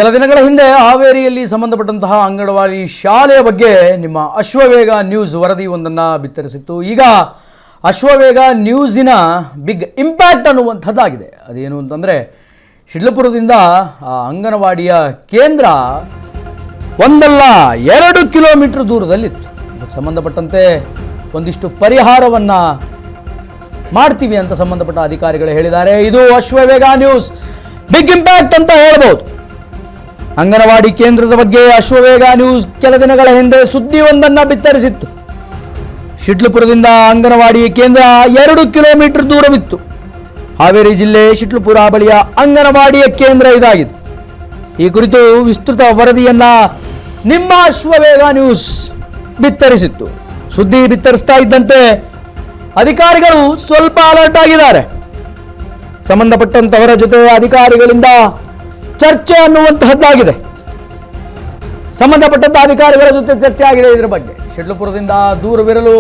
ಕೆಲ ದಿನಗಳ ಹಿಂದೆ ಹಾವೇರಿಯಲ್ಲಿ ಸಂಬಂಧಪಟ್ಟಂತಹ ಅಂಗನವಾಡಿ ಶಾಲೆಯ ಬಗ್ಗೆ ನಿಮ್ಮ ಅಶ್ವವೇಗ ನ್ಯೂಸ್ ವರದಿ ಒಂದನ್ನು ಬಿತ್ತರಿಸಿತ್ತು. ಈಗ ಅಶ್ವವೇಗ ನ್ಯೂಸಿನ ಬಿಗ್ ಇಂಪ್ಯಾಕ್ಟ್ ಅನ್ನುವಂಥದ್ದಾಗಿದೆ. ಅದೇನು ಅಂತಂದರೆ, ಶಿಡ್ಲಪುರದಿಂದ ಅಂಗನವಾಡಿಯ ಕೇಂದ್ರ ಒಂದಲ್ಲ 2 ಕಿಲೋಮೀಟರ್ ದೂರದಲ್ಲಿತ್ತು. ಇದಕ್ಕೆ ಸಂಬಂಧಪಟ್ಟಂತೆ ಒಂದಿಷ್ಟು ಪರಿಹಾರವನ್ನು ಮಾಡ್ತೀವಿ ಅಂತ ಸಂಬಂಧಪಟ್ಟ ಅಧಿಕಾರಿಗಳು ಹೇಳಿದ್ದಾರೆ. ಇದು ಅಶ್ವವೇಗ ನ್ಯೂಸ್ ಬಿಗ್ ಇಂಪ್ಯಾಕ್ಟ್ ಅಂತ ಹೇಳ್ಬೋದು. ಅಂಗನವಾಡಿ ಕೇಂದ್ರದ ಬಗ್ಗೆ ಅಶ್ವವೇಗ ನ್ಯೂಸ್ ಕೆಲ ದಿನಗಳ ಹಿಂದೆ ಸುದ್ದಿಯೊಂದನ್ನು ಬಿತ್ತರಿಸಿತ್ತು. ಶಿಡ್ಲಪುರದಿಂದ ಅಂಗನವಾಡಿ ಕೇಂದ್ರ 2 ಕಿಲೋಮೀಟರ್ ದೂರವಿತ್ತು. ಹಾವೇರಿ ಜಿಲ್ಲೆ ಶಿಡ್ಲಪುರ ಬಳಿಯ ಅಂಗನವಾಡಿಯ ಕೇಂದ್ರ ಇದಾಗಿದೆ. ಈ ಕುರಿತು ವಿಸ್ತೃತ ವರದಿಯನ್ನ ನಿಮ್ಮ ಅಶ್ವವೇಗ ನ್ಯೂಸ್ ಬಿತ್ತರಿಸಿತ್ತು. ಸುದ್ದಿ ಬಿತ್ತರಿಸ್ತಾ ಇದ್ದಂತೆ ಅಧಿಕಾರಿಗಳು ಸ್ವಲ್ಪ ಅಲರ್ಟ್ ಆಗಿದ್ದಾರೆ. ಸಂಬಂಧಪಟ್ಟಂತವರ ಜೊತೆ ಅಧಿಕಾರಿಗಳಿಂದ ಚರ್ಚೆ ಅನ್ನುವಂತಹದ್ದಾಗಿದೆ. ಸಂಬಂಧಪಟ್ಟಂತ ಅಧಿಕಾರಿಗಳ ಜೊತೆ ಚರ್ಚೆ ಆಗಿದೆ. ಇದರ ಬಗ್ಗೆ ಶಿಡ್ಲಪುರದಿಂದ ದೂರವಿರಲು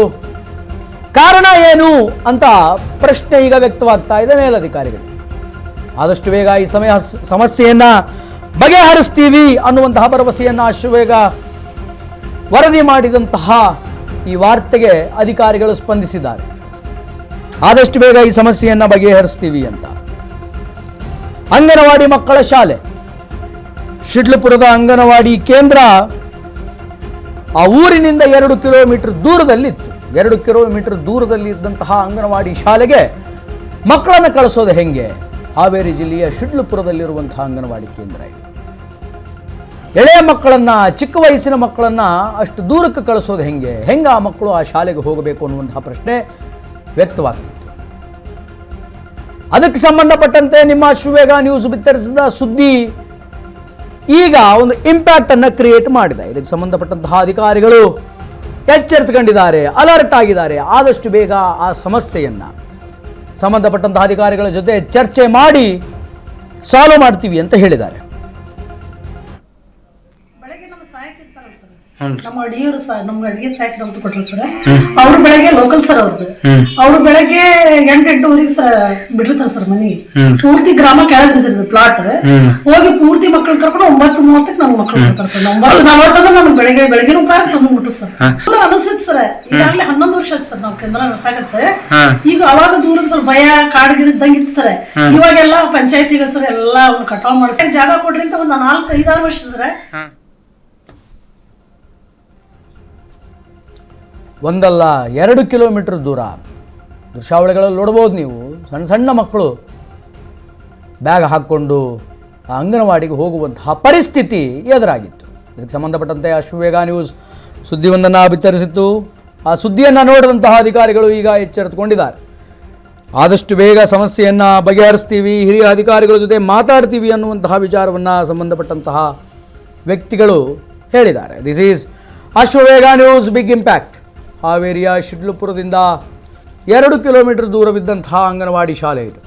ಕಾರಣ ಏನು ಅಂತ ಪ್ರಶ್ನೆ ಈಗ ವ್ಯಕ್ತವಾಗ್ತಾ ಇದೆ ಮೇಲಧಿಕಾರಿಗಳು. ಆದಷ್ಟು ಬೇಗ ಈ ಸಮಸ್ಯೆಯನ್ನ ಬಗೆಹರಿಸ್ತೀವಿ ಅನ್ನುವಂತಹ ಭರವಸೆಯನ್ನ ಅಶ್ವವೇಗ ವರದಿ ಮಾಡಿದಂತಹ ಈ ವಾರ್ತೆಗೆ ಅಧಿಕಾರಿಗಳು ಸ್ಪಂದಿಸಿದ್ದಾರೆ. ಆದಷ್ಟು ಬೇಗ ಈ ಸಮಸ್ಯೆಯನ್ನ ಬಗೆಹರಿಸ್ತೀವಿ ಅಂತ. ಅಂಗನವಾಡಿ ಮಕ್ಕಳ ಶಾಲೆ ಶಿಡ್ಲಪುರದ ಅಂಗನವಾಡಿ ಕೇಂದ್ರ ಆ ಊರಿನಿಂದ 2 ಕಿಲೋಮೀಟರ್ ದೂರದಲ್ಲಿತ್ತು. 2 ಕಿಲೋಮೀಟರ್ ದೂರದಲ್ಲಿ ಇದ್ದಂತಹ ಅಂಗನವಾಡಿ ಶಾಲೆಗೆ ಮಕ್ಕಳನ್ನು ಕಳಿಸೋದು ಹೆಂಗೆ? ಹಾವೇರಿ ಜಿಲ್ಲೆಯ ಶಿಡ್ಲಪುರದಲ್ಲಿರುವಂತಹ ಅಂಗನವಾಡಿ ಕೇಂದ್ರ ಇದೆ. ಎಳೆಯ ಮಕ್ಕಳನ್ನ, ಚಿಕ್ಕ ವಯಸ್ಸಿನ ಮಕ್ಕಳನ್ನ ಅಷ್ಟು ದೂರಕ್ಕೆ ಕಳಿಸೋದು ಹೆಂಗೆ ಆ ಮಕ್ಕಳು ಆ ಶಾಲೆಗೆ ಹೋಗಬೇಕು ಅನ್ನುವಂತಹ ಪ್ರಶ್ನೆ ವ್ಯಕ್ತವಾಗ್ತಿತ್ತು. ಅದಕ್ಕೆ ಸಂಬಂಧಪಟ್ಟಂತೆ ನಿಮ್ಮ ಅಶ್ವವೇಗ ನ್ಯೂಸ್ ಬಿತ್ತರಿಸಿದ ಸುದ್ದಿ ಈಗ ಒಂದು ಇಂಪ್ಯಾಕ್ಟ್ ಅನ್ನು ಕ್ರಿಯೇಟ್ ಮಾಡಿದೆ. ಇದಕ್ಕೆ ಸಂಬಂಧಪಟ್ಟಂತಹ ಅಧಿಕಾರಿಗಳು ಎಚ್ಚೆತ್ತುಕೊಂಡಿದ್ದಾರೆ, ಅಲರ್ಟ್ ಆಗಿದ್ದಾರೆ. ಆದಷ್ಟು ಬೇಗ ಆ ಸಮಸ್ಯೆಯನ್ನ ಸಂಬಂಧಪಟ್ಟಂತಹ ಅಧಿಕಾರಿಗಳ ಜೊತೆ ಚರ್ಚೆ ಮಾಡಿ ಸಾಲ್ವ್ ಮಾಡ್ತೀವಿ ಅಂತ ಹೇಳಿದ್ದಾರೆ. ನಮ್ಮ ಅಡಿಯವರು ನಮ್ಗೆ ಅಡಿಗೆ ಸಹಾಯಕರು ಅಂತ ಕೊಟ್ರು ಸರ್. ಅವ್ರು ಬೆಳಗ್ಗೆ ಲೋಕಲ್ ಸರ್ ಅವ್ರದ್ದು. ಅವ್ರು ಬೆಳಗ್ಗೆ 8-8:30 ಸರ್ ಬಿಟ್ಟಿರ್ತಾರೆ ಸರ್ ಮನಿ. ಪೂರ್ತಿ ಗ್ರಾಮ ಕೆಳಗೆ ಸರ್ ಪ್ಲಾಟ್. ಹೋಗಿ ಪೂರ್ತಿ ಮಕ್ಕಳು ಕರ್ಕೊಂಡು 9:30ಕ್ಕೆ ನಮ್ಗೆ ಮಕ್ಕಳು ಕೊಡ್ತಾರೆ ಸರ್. 9:40 ನಮ್ಗೆ ಬೆಳಗ್ಗೆ ರೂಪಾಯಿ ತಂದ್ಬಿಟ್ಟು ಸರ್. ಅನಿಸುತ್ತೆ ಸರ್, ಈಗಾಗಲೇ 11 ವರ್ಷ ಆಯ್ತು ಸರ್ ನಾವು ಕೇಂದ್ರ ನಡೆಸಾಗತ್ತೆ. ಈಗ ಅವಾಗ ದೂರದ ಸರ್ ಭಯ ಕಾಡು ಗಿಡದಂಗಿತ್ತು ಸರ್. ಇವಾಗೆಲ್ಲ ಪಂಚಾಯತಿಗೆ ಸರ್ ಎಲ್ಲ ಕಟಾವ್ ಮಾಡಿ ಜಾಗ ಕೊಡ್ರಿ ಅಂತ ಒಂದು 4-5-6 ವರ್ಷ ಸರ್. ಒಂದಲ್ಲ 2 ಕಿಲೋಮೀಟರ್ ದೂರ ದೃಶ್ಯಾವಳಿಗಳಲ್ಲಿ ನೋಡ್ಬೋದು ನೀವು. ಸಣ್ಣ ಸಣ್ಣ ಮಕ್ಕಳು ಬ್ಯಾಗ್ ಹಾಕ್ಕೊಂಡು ಆ ಅಂಗನವಾಡಿಗೆ ಹೋಗುವಂತಹ ಪರಿಸ್ಥಿತಿ ಎದುರಾಗಿತ್ತು. ಇದಕ್ಕೆ ಸಂಬಂಧಪಟ್ಟಂತೆ ಅಶ್ವವೇಗ ನ್ಯೂಸ್ ಸುದ್ದಿಯೊಂದನ್ನು ಬಿತ್ತರಿಸಿತ್ತು. ಆ ಸುದ್ದಿಯನ್ನು ನೋಡಿದಂತಹ ಅಧಿಕಾರಿಗಳು ಈಗ ಎಚ್ಚೆತ್ತುಕೊಂಡಿದ್ದಾರೆ. ಆದಷ್ಟು ಬೇಗ ಸಮಸ್ಯೆಯನ್ನು ಬಗೆಹರಿಸ್ತೀವಿ, ಹಿರಿಯ ಅಧಿಕಾರಿಗಳ ಜೊತೆ ಮಾತಾಡ್ತೀವಿ ಅನ್ನುವಂತಹ ವಿಚಾರವನ್ನು ಸಂಬಂಧಪಟ್ಟಂತಹ ವ್ಯಕ್ತಿಗಳು ಹೇಳಿದ್ದಾರೆ. This is Ashwavega news big impact. ಹಾವೇರಿಯ ಶಿಡ್ಲಪುರದಿಂದ 2 ಕಿಲೋಮೀಟರ್ ದೂರವಿದ್ದಂತಹ ಅಂಗನವಾಡಿ ಶಾಲೆ ಇದು.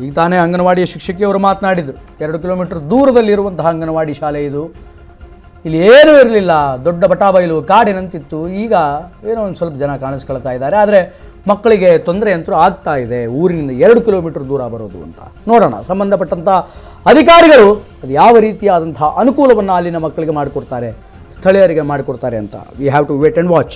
ಈಗ ತಾನೇ ಅಂಗನವಾಡಿಯ ಶಿಕ್ಷಕಿಯವರು ಮಾತನಾಡಿದರು. 2 ಕಿಲೋಮೀಟರ್ ದೂರದಲ್ಲಿರುವಂತಹ ಅಂಗನವಾಡಿ ಶಾಲೆ ಇದು. ಇಲ್ಲಿ ಏನೂ ಇರಲಿಲ್ಲ, ದೊಡ್ಡ ಬಟಾಬೈಲು ಕಾಡಿನಂತಿತ್ತು. ಈಗ ಏನೋ ಒಂದು ಸ್ವಲ್ಪ ಜನ ಕಾಣಿಸ್ಕೊಳ್ತಾ ಇದ್ದಾರೆ. ಆದರೆ ಮಕ್ಕಳಿಗೆ ತೊಂದರೆ ಅಂತೂ ಆಗ್ತಾ ಇದೆ, ಊರಿನಿಂದ 2 ಕಿಲೋಮೀಟರ್ ದೂರ ಬರೋದು ಅಂತ. ನೋಡೋಣ ಸಂಬಂಧಪಟ್ಟಂಥ ಅಧಿಕಾರಿಗಳು ಅದು ಯಾವ ರೀತಿಯಾದಂತಹ ಅನುಕೂಲವನ್ನು ಅಲ್ಲಿನ ಮಕ್ಕಳಿಗೆ ಮಾಡಿಕೊಡ್ತಾರೆ, ಸ್ಥಳೀಯರಿಗೆ ಮಾಡಿಕೊಡ್ತಾರೆ ಅಂತ. We have to wait and watch.